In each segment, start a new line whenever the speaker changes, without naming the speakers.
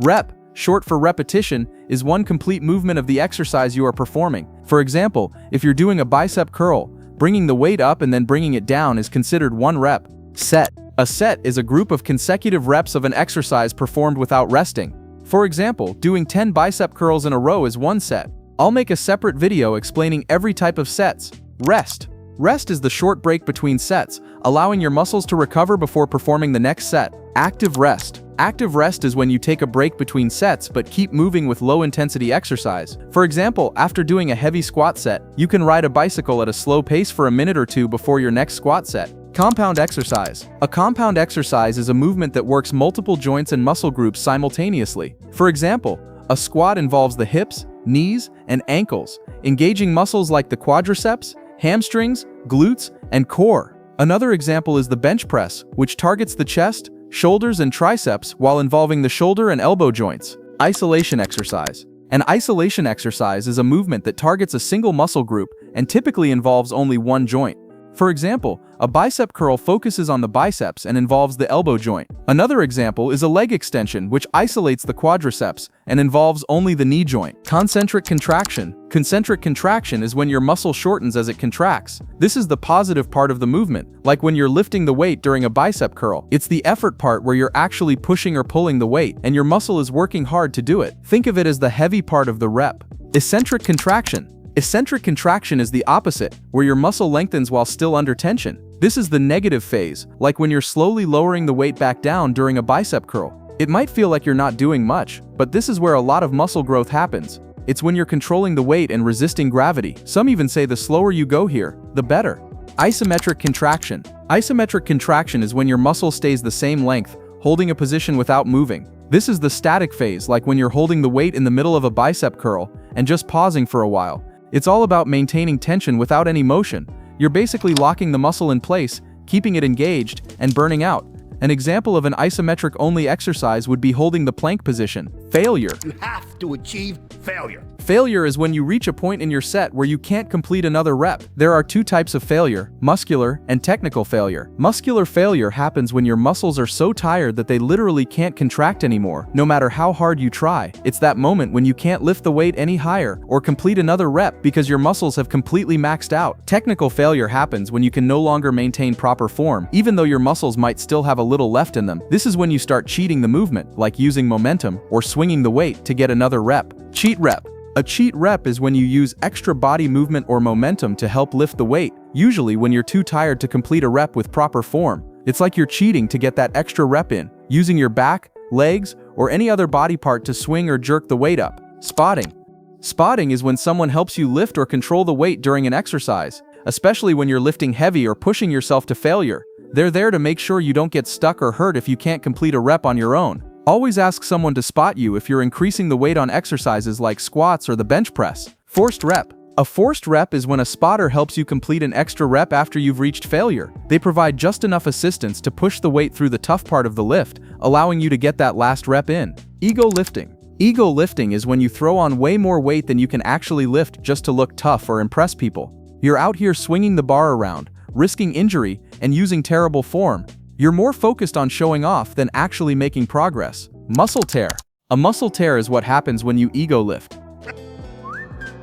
Rep, short for repetition, is one complete movement of the exercise you are performing. For example, if you're doing a bicep curl, bringing the weight up and then bringing it down is considered one rep. Set. A set is a group of consecutive reps of an exercise performed without resting. For example, doing 10 bicep curls in a row is one set. I'll make a separate video explaining every type of sets. Rest. Rest is the short break between sets, allowing your muscles to recover before performing the next set. Active rest. Active rest is when you take a break between sets but keep moving with low-intensity exercise. For example, after doing a heavy squat set, you can ride a bicycle at a slow pace for a minute or two before your next squat set. Compound exercise. A compound exercise is a movement that works multiple joints and muscle groups simultaneously. For example, a squat involves the hips, knees, and ankles, engaging muscles like the quadriceps, hamstrings, glutes, and core. Another example is the bench press, which targets the chest, shoulders, and triceps while involving the shoulder and elbow joints. Isolation exercise. An isolation exercise is a movement that targets a single muscle group and typically involves only one joint. For example, a bicep curl focuses on the biceps and involves the elbow joint. Another example is a leg extension, which isolates the quadriceps and involves only the knee joint. Concentric contraction. Concentric contraction is when your muscle shortens as it contracts. This is the positive part of the movement, like when you're lifting the weight during a bicep curl. It's the effort part where you're actually pushing or pulling the weight, and your muscle is working hard to do it. Think of it as the heavy part of the rep. Eccentric contraction. Eccentric contraction is the opposite, where your muscle lengthens while still under tension. This is the negative phase, like when you're slowly lowering the weight back down during a bicep curl. It might feel like you're not doing much, but this is where a lot of muscle growth happens. It's when you're controlling the weight and resisting gravity. Some even say the slower you go here, the better. Isometric contraction. Isometric contraction is when your muscle stays the same length, holding a position without moving. This is the static phase, like when you're holding the weight in the middle of a bicep curl and just pausing for a while. It's all about maintaining tension without any motion. You're basically locking the muscle in place, keeping it engaged, and burning out. An example of an isometric-only exercise would be holding the plank position. Failure.
You have to achieve failure.
Failure is when you reach a point in your set where you can't complete another rep. There are two types of failure: muscular and technical failure. Muscular failure happens when your muscles are so tired that they literally can't contract anymore, no matter how hard you try. It's that moment when you can't lift the weight any higher or complete another rep because your muscles have completely maxed out. Technical failure happens when you can no longer maintain proper form, even though your muscles might still have a little left in them. This is when you start cheating the movement, like using momentum or swinging the weight to get another rep. Cheat rep. A cheat rep is when you use extra body movement or momentum to help lift the weight, usually when you're too tired to complete a rep with proper form. It's like you're cheating to get that extra rep in, using your back, legs, or any other body part to swing or jerk the weight up. Spotting. Spotting is when someone helps you lift or control the weight during an exercise, especially when you're lifting heavy or pushing yourself to failure. They're there to make sure you don't get stuck or hurt if you can't complete a rep on your own. Always ask someone to spot you if you're increasing the weight on exercises like squats or the bench press. Forced rep. A forced rep is when a spotter helps you complete an extra rep after you've reached failure. They provide just enough assistance to push the weight through the tough part of the lift, allowing you to get that last rep in. Ego lifting. Ego lifting is when you throw on way more weight than you can actually lift just to look tough or impress people. You're out here swinging the bar around, risking injury, and using terrible form. You're more focused on showing off than actually making progress. Muscle tear. A muscle tear is what happens when you ego lift.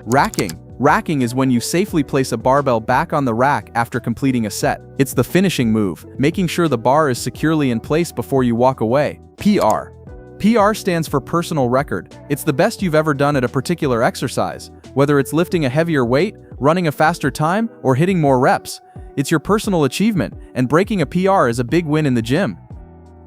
Racking. Racking is when you safely place a barbell back on the rack after completing a set. It's the finishing move, making sure the bar is securely in place before you walk away. PR. PR stands for personal record. It's the best you've ever done at a particular exercise, whether it's lifting a heavier weight, running a faster time, or hitting more reps. It's your personal achievement, and breaking a PR is a big win in the gym.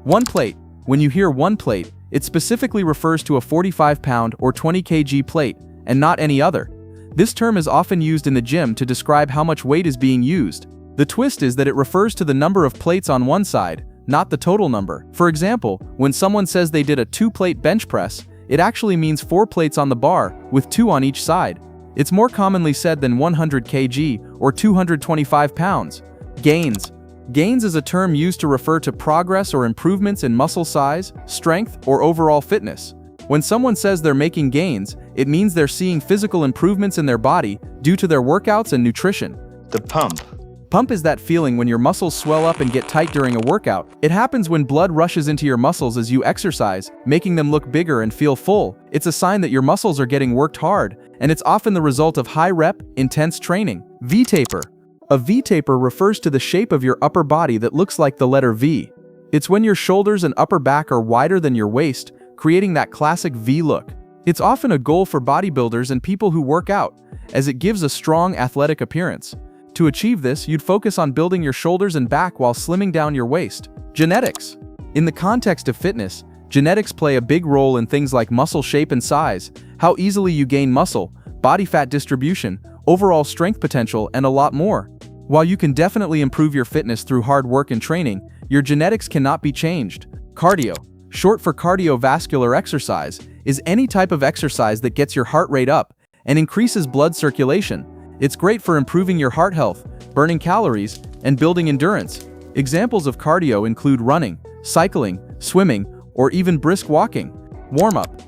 One plate. When you hear one plate, it specifically refers to a 45-pound or 20 kg plate, and not any other. This term is often used in the gym to describe how much weight is being used. The twist is that it refers to the number of plates on one side, not the total number. For example, when someone says they did a 2-plate bench press, it actually means 4 plates on the bar, with 2 on each side. It's more commonly said than 100 kg or 225 pounds. Gains. Gains is a term used to refer to progress or improvements in muscle size, strength, or overall fitness. When someone says they're making gains, it means they're seeing physical improvements in their body due to their workouts and nutrition.
The pump.
Pump is that feeling when your muscles swell up and get tight during a workout. It happens when blood rushes into your muscles as you exercise, making them look bigger and feel full. It's a sign that your muscles are getting worked hard, and it's often the result of high-rep, intense training. V-taper. A V-taper refers to the shape of your upper body that looks like the letter V. It's when your shoulders and upper back are wider than your waist, creating that classic V look. It's often a goal for bodybuilders and people who work out, as it gives a strong athletic appearance. To achieve this, you'd focus on building your shoulders and back while slimming down your waist. Genetics. In the context of fitness, genetics play a big role in things like muscle shape and size, how easily you gain muscle, body fat distribution, overall strength potential, and a lot more. While you can definitely improve your fitness through hard work and training, your genetics cannot be changed. Cardio, short for cardiovascular exercise, is any type of exercise that gets your heart rate up and increases blood circulation. It's great for improving your heart health, burning calories, and building endurance. Examples of cardio include running, cycling, swimming, or even brisk walking. Warm-up.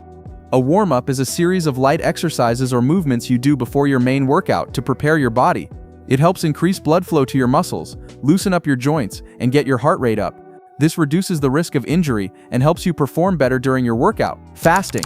A warm-up is a series of light exercises or movements you do before your main workout to prepare your body. It helps increase blood flow to your muscles, loosen up your joints, and get your heart rate up. This reduces the risk of injury and helps you perform better during your workout. Fasting.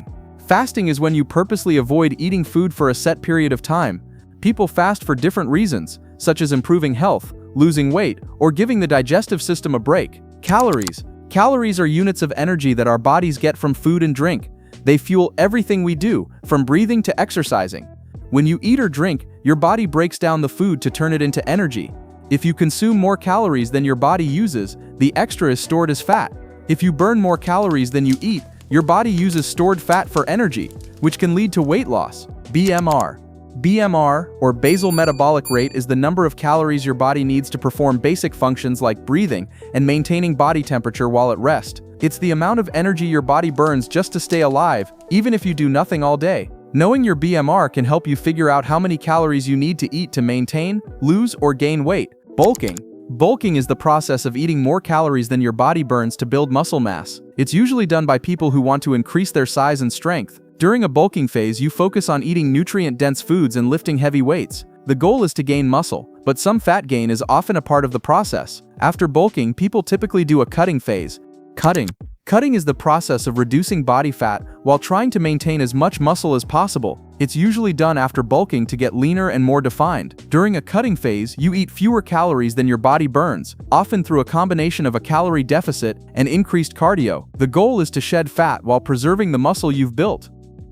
Fasting is when you purposely avoid eating food for a set period of time. People fast for different reasons, such as improving health, losing weight, or giving the digestive system a break. Calories. Calories are units of energy that our bodies get from food and drink. They fuel everything we do, from breathing to exercising. When you eat or drink, your body breaks down the food to turn it into energy. If you consume more calories than your body uses, the extra is stored as fat. If you burn more calories than you eat, your body uses stored fat for energy, which can lead to weight loss. BMR. BMR, or basal metabolic rate, is the number of calories your body needs to perform basic functions like breathing and maintaining body temperature while at rest. It's the amount of energy your body burns just to stay alive, even if you do nothing all day. Knowing your BMR can help you figure out how many calories you need to eat to maintain, lose, or gain weight. Bulking. Bulking is the process of eating more calories than your body burns to build muscle mass. It's usually done by people who want to increase their size and strength. During a bulking phase, you focus on eating nutrient-dense foods and lifting heavy weights. The goal is to gain muscle, but some fat gain is often a part of the process. After bulking, people typically do a cutting phase. Cutting. Cutting is the process of reducing body fat while trying to maintain as much muscle as possible. It's usually done after bulking to get leaner and more defined. During a cutting phase, you eat fewer calories than your body burns, often through a combination of a calorie deficit and increased cardio. The goal is to shed fat while preserving the muscle you've built.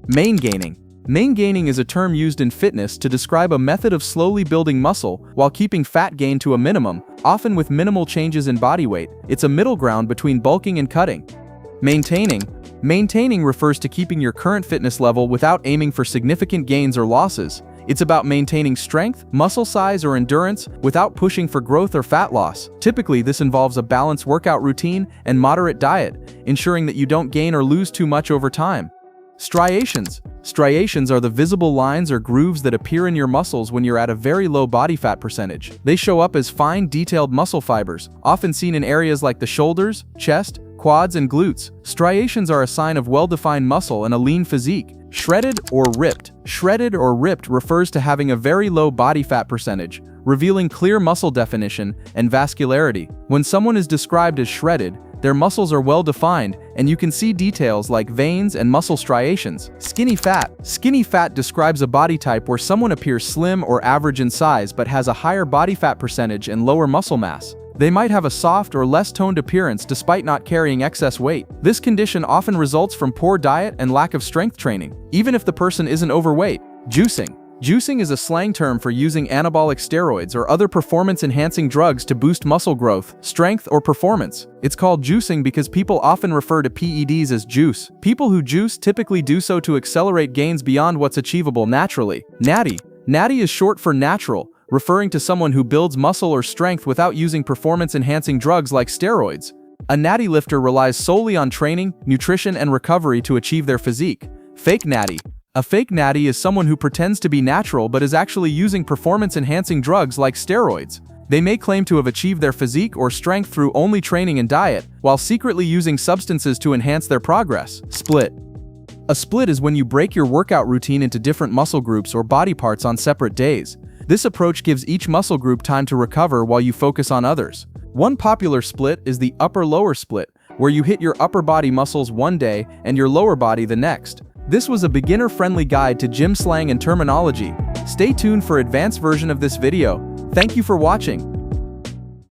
Maingaining. Maingaining is a term used in fitness to describe a method of slowly building muscle while keeping fat gain to a minimum, often with minimal changes in body weight. It's a middle ground between bulking and cutting. Maintaining. Maintaining refers to keeping your current fitness level without aiming for significant gains or losses. It's about maintaining strength, muscle size, or endurance without pushing for growth or fat loss. Typically, this involves a balanced workout routine and moderate diet, ensuring that you don't gain or lose too much over time. Striations. Striations are the visible lines or grooves that appear in your muscles when you're at a very low body fat percentage. They show up as fine, detailed muscle fibers, often seen in areas like the shoulders, chest, quads, and glutes. Striations are a sign of well-defined muscle and a lean physique. Shredded or ripped. Shredded or ripped refers to having a very low body fat percentage, revealing clear muscle definition and vascularity. When someone is described as shredded, their muscles are well defined, and you can see details like veins and muscle striations. Skinny fat. Skinny fat describes a body type where someone appears slim or average in size but has a higher body fat percentage and lower muscle mass. They might have a soft or less toned appearance despite not carrying excess weight. This condition often results from poor diet and lack of strength training, even if the person isn't overweight. Juicing. Juicing is a slang term for using anabolic steroids or other performance-enhancing drugs to boost muscle growth, strength, or performance. It's called juicing because people often refer to PEDs as juice. People who juice typically do so to accelerate gains beyond what's achievable naturally. Natty. Natty is short for natural, referring to someone who builds muscle or strength without using performance-enhancing drugs like steroids. A natty lifter relies solely on training, nutrition, and recovery to achieve their physique. Fake natty. A fake natty is someone who pretends to be natural but is actually using performance-enhancing drugs like steroids. They may claim to have achieved their physique or strength through only training and diet, while secretly using substances to enhance their progress. Split. A split is when you break your workout routine into different muscle groups or body parts on separate days. This approach gives each muscle group time to recover while you focus on others. One popular split is the upper-lower split, where you hit your upper body muscles one day and your lower body the next. This was a beginner-friendly guide to gym slang and terminology. Stay tuned for advanced version of this video. Thank you for watching.